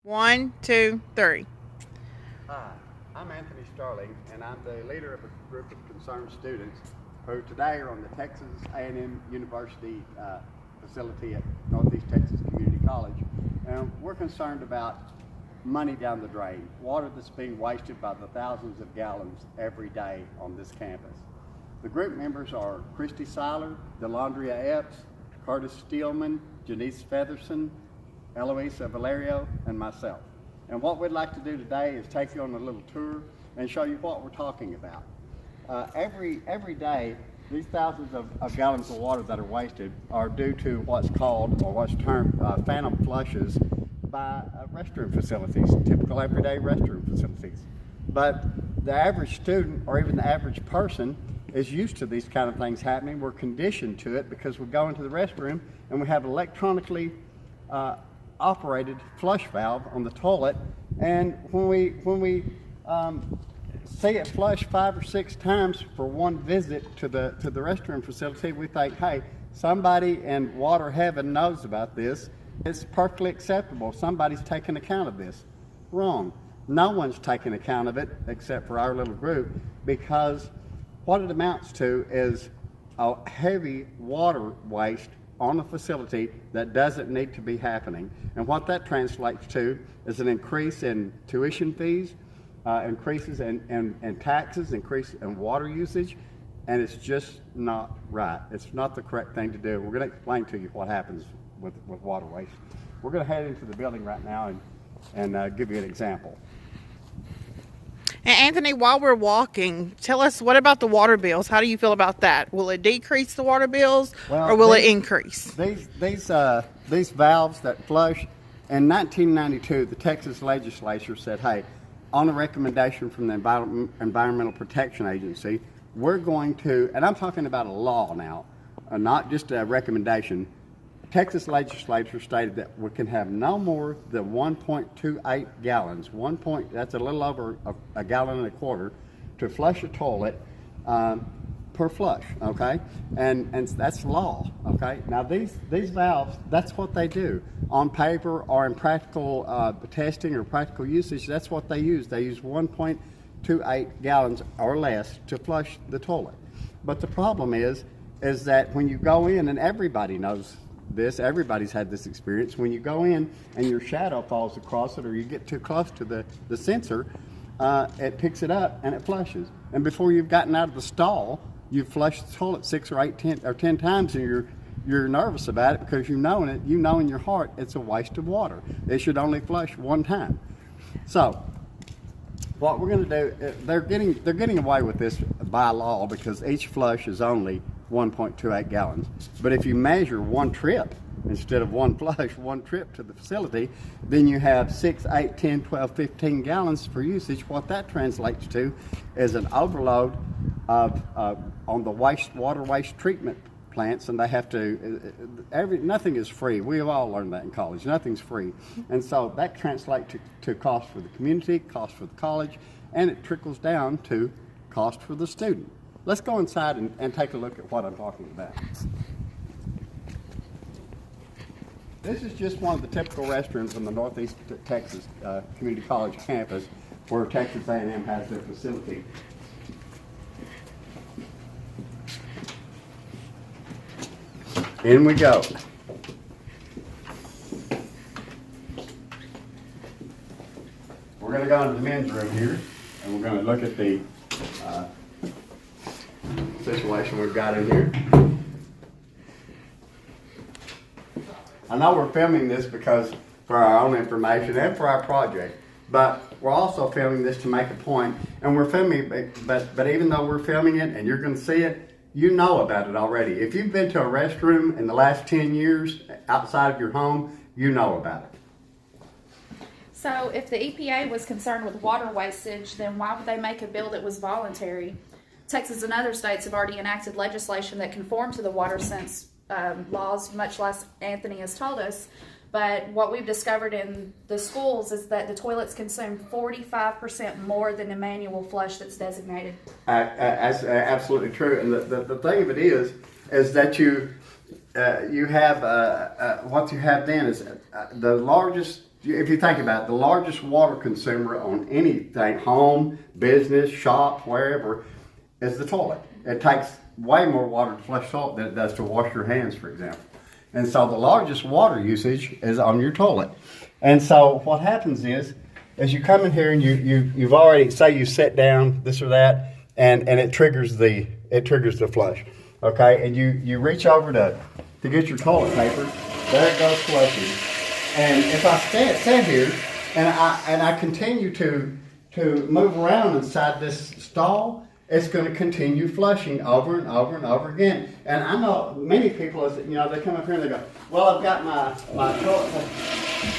One, two, three. Hi, I'm Anthony Starling, and I'm the leader of a group of concerned students who today are on the Texas A&M University facility at Northeast Texas Community College. And we're concerned about money down the drain, water that's being wasted by the thousands of gallons every day on this campus. The group members are Christy Seiler, Delandria Epps, Curtis Steelman, Janice Featherson, Eloisa Valerio, and myself. And what we'd like to do today is take you on a little tour and show you what we're talking about. Every day, these thousands of gallons of water that are wasted are due to what's called, or what's termed, phantom flushes by restroom facilities, typical everyday restroom facilities. But the average student, or even the average person, is used to these kind of things happening. We're conditioned to it because we go into the restroom and we have electronically operated flush valve on the toilet, and when we see it flush 5 or 6 times for one visit to the restroom facility, we think, hey, somebody in water heaven knows about this. It's perfectly acceptable. Somebody's taking account of this. Wrong. No one's taking account of it except for our little group, because what it amounts to is a heavy water waste on a facility that doesn't need to be happening. And what that translates to is an increase in tuition fees, increases in taxes, increase in water usage, and it's just not right. It's not the correct thing to do. We're going to explain to you what happens with water waste. We're going to head into the building right now and give you an example. And Anthony, while we're walking, tell us, what about the water bills? How do you feel about that? Will it decrease the water bills, or will it increase? These valves that flush, in 1992, the Texas legislature said, hey, on a recommendation from the Environmental Protection Agency, we're going to, and I'm talking about a law now, not just a recommendation. Texas legislature stated that we can have no more than 1.28 gallons, that's a little over a gallon and a quarter, to flush a toilet per flush, okay? And that's law, okay? Now these valves, that's what they do. On paper or in practical testing or practical usage, that's what they use. They use 1.28 gallons or less to flush the toilet. But the problem is that when you go in, and everybody knows this, everybody's had this experience, when you go in and your shadow falls across it, or you get too close to the sensor, it picks it up and it flushes. And before you've gotten out of the stall, you've flushed the toilet 6 or 8, 10 times, and you're nervous about it because you know in your heart it's a waste of water. It should only flush one time. So what we're going to do, they're getting away with this by law because each flush is only 1.28 gallons. But if you measure one trip instead of one flush, one trip to the facility, then you have 6, 8, 10, 12, 15 gallons for usage. What that translates to is an overload of on the water waste treatment plants, and they have to, nothing is free. We've all learned that in college. Nothing's free. And so that translates to cost for the community, cost for the college, and it trickles down to cost for the student. Let's go inside and take a look at what I'm talking about. This is just one of the typical restrooms on the Northeast Texas Community College campus where Texas A&M has their facility. In we go. We're going to go into the men's room here, and we're going to look at the situation we've got in here. I know we're filming this because for our own information and for our project, but we're also filming this to make a point, and we're filming, but even though we're filming it and you're going to see it, you know about it already. If you've been to a restroom in the last 10 years outside of your home, you know about it. So if the EPA was concerned with water wastage, then why would they make a bill that was voluntary? Texas and other states have already enacted legislation that conform to the water sense laws, much less Anthony has told us. But what we've discovered in the schools is that the toilets consume 45% more than the manual flush that's designated. That's absolutely true. And the thing of it is that you have what you have then is the largest if you think about it, the largest water consumer on anything, home, business, shop, wherever, is the toilet. It takes way more water to flush toilet than it does to wash your hands, for example. And so the largest water usage is on your toilet. And so what happens is, as you come in here and you've already, say you sit down, this or that, and it triggers the flush. Okay, and you reach over to get your toilet paper, there it goes flushing. And if I stand here and I continue to move around inside this stall, it's going to continue flushing over and over and over again. And I know many people, they come up here and they go, well, I've got my toilet paper.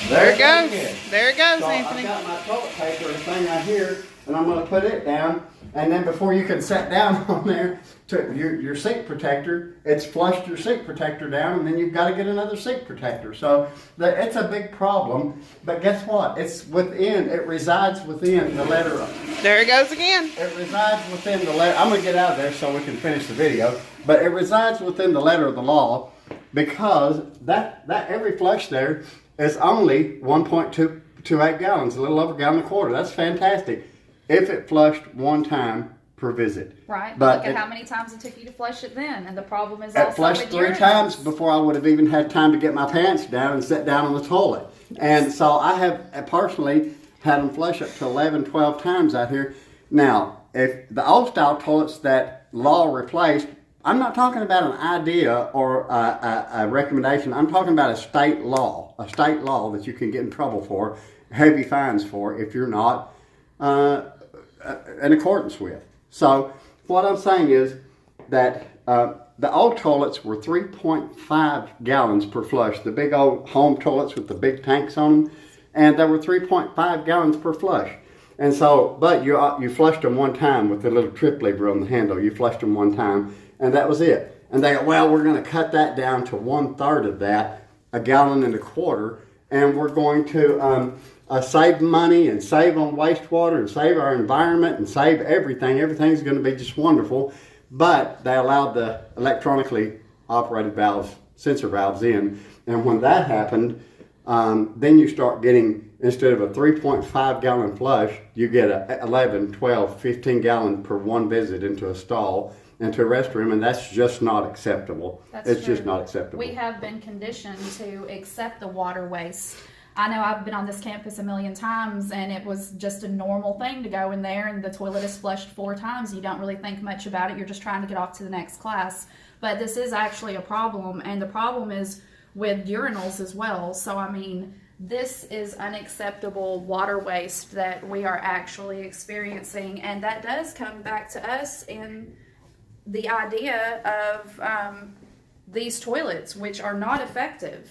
There it goes. There it goes, so Anthony. I've got my toilet paper and thing right here, and I'm going to put it down. And then before you can sit down on there to your sink protector, it's flushed your sink protector down, and then you've got to get another sink protector. So it's a big problem. But guess what? It resides within the letter of. There it goes again. It resides within the letter. I'm going to get out of there so we can finish the video. But it resides within the letter of the law, because that every flush there is only 1.28 gallons, a little over a gallon and a quarter. That's fantastic. If it flushed one time per visit. Right. But look at how many times it took you to flush it then. And the problem is it also flushed with 3 urinals. times before I would have even had time to get my pants down and sit down on the toilet. And so I have personally had them flush up to 11, 12 times out here. Now, if the old style toilets that law replaced, I'm not talking about an idea or a recommendation. I'm talking about a state law that you can get in trouble for, heavy fines for, if you're not in accordance with. So what I'm saying is that the old toilets were 3.5 gallons per flush, the big old home toilets with the big tanks on them, and they were 3.5 gallons per flush. And so, but you flushed them one time with the little trip lever on the handle. You flushed them one time, and that was it. And they go, well, we're going to cut that down to 1/3 of that, a gallon and a quarter, and we're going to save money and save on wastewater and save our environment and save everything. Everything's going to be just wonderful. But they allowed the electronically operated valves, sensor valves in. And when that happened, then you start getting, instead of a 3.5 gallon flush, you get a 11, 12, 15 gallon per one visit into a stall, into a restroom, and that's just not acceptable. It's just not acceptable. We have been conditioned to accept the water waste. I know I've been on this campus a million times, and it was just a normal thing to go in there and the toilet is flushed 4 times. You don't really think much about it. You're just trying to get off to the next class. But this is actually a problem, and the problem is with urinals as well. So, I mean, this is unacceptable water waste that we are actually experiencing, and that does come back to us in the idea of these toilets, which are not effective.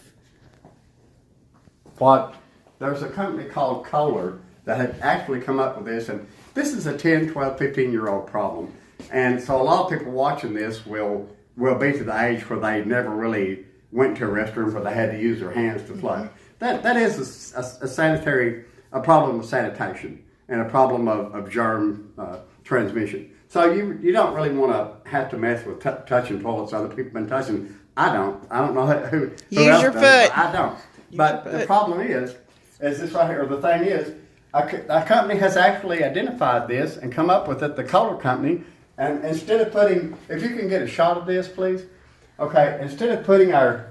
There's a company called Kohler that had actually come up with this, and this is a 10, 12, 15-year-old problem. And so a lot of people watching this will be to the age where they never really went to a restroom where they had to use their hands to flush. That is a problem of sanitation and a problem of germ transmission. So you don't really want to have to mess with touching toilets other people have been touching. I don't know who Use else your does, foot. but I don't. But the problem is this right here, or the thing is, a company has actually identified this and come up with it, the Kohler company, and instead of putting, if you can get a shot of this, please. Okay, instead of putting our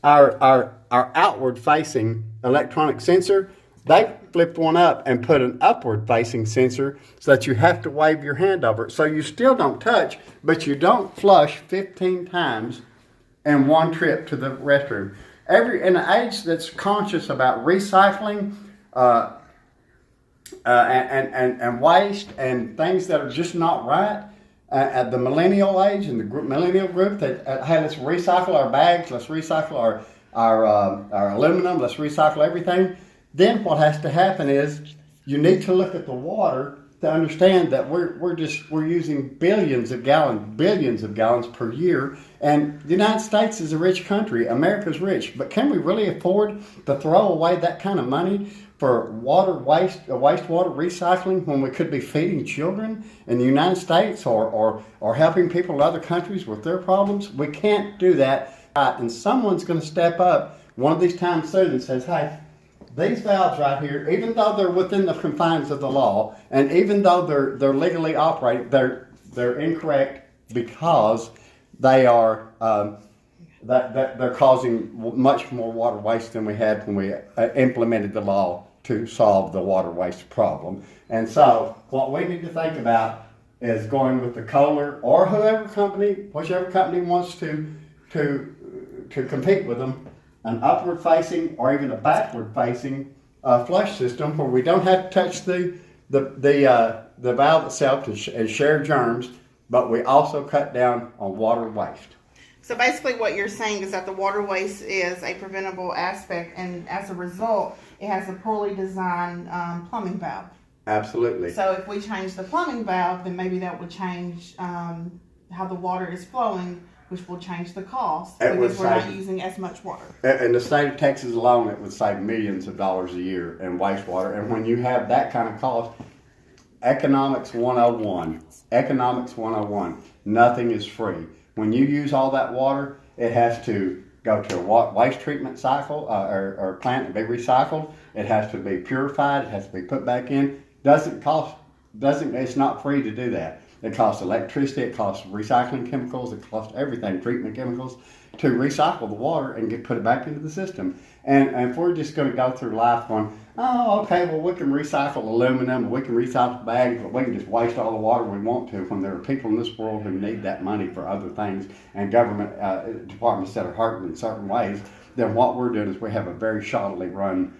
outward facing electronic sensor, they flipped one up and put an upward facing sensor so that you have to wave your hand over it. So you still don't touch, but you don't flush 15 times in one trip to the restroom. In an age that's conscious about recycling and waste and things that are just not right, at the millennial age and the millennial group that hey, let's recycle our bags, let's recycle our aluminum, let's recycle everything. Then what has to happen is you need to look at the water to understand that we're using billions of gallons per year. And the United States is a rich country. America's rich, but can we really afford to throw away that kind of money for wastewater recycling when we could be feeding children in the United States or helping people in other countries with their problems? We can't do that. And someone's going to step up one of these times soon and says, hey, these valves right here, even though they're within the confines of the law, and even though they're legally operated, they're incorrect because they are that they're causing much more water waste than we had when we implemented the law to solve the water waste problem. And so what we need to think about is going with the Kohler or whichever company wants to compete with them, an upward facing or even a backward facing flush system where we don't have to touch the valve itself and share germs, but we also cut down on water waste. So basically what you're saying is that the water waste is a preventable aspect, and as a result, it has a poorly designed plumbing valve. Absolutely. So if we change the plumbing valve, then maybe that would change how the water is flowing, which will change the cost because we're not using as much water. In the state of Texas alone, it would save millions of dollars a year in wastewater. And when you have that kind of cost, Economics 101, nothing is free. When you use all that water, it has to go to a waste treatment cycle or plant and be recycled. It has to be purified. It has to be put back in. It's not free to do that. It costs electricity. It costs recycling chemicals. It costs everything, treatment chemicals, to recycle the water and put it back into the system. And if we're just going to go through life going, oh, okay, well, we can recycle aluminum, we can recycle bags, but we can just waste all the water we want to, when there are people in this world who need that money for other things, and government departments that are hurting in certain ways, then what we're doing is we have a very shoddily run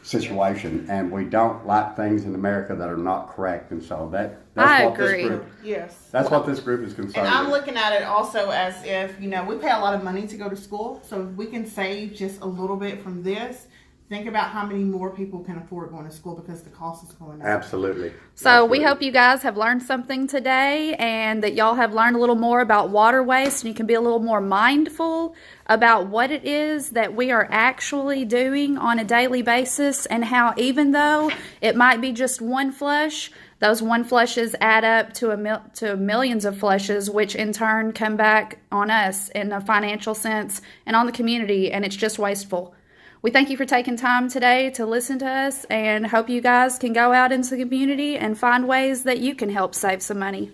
situation, and we don't like things in America that are not correct. And so that's I what agree. This group, Yes. that's what this group is concerned And I'm with. looking at it also as if, we pay a lot of money to go to school. So if we can save just a little bit from this, think about how many more people can afford going to school because the cost is going up. Absolutely. So we hope you guys have learned something today, and that y'all have learned a little more about water waste, and you can be a little more mindful about what it is that we are actually doing on a daily basis, and how even though it might be just one flush, those one flushes add up to millions of flushes, which in turn come back on us in a financial sense and on the community, and it's just wasteful. We thank you for taking time today to listen to us, and hope you guys can go out into the community and find ways that you can help save some money.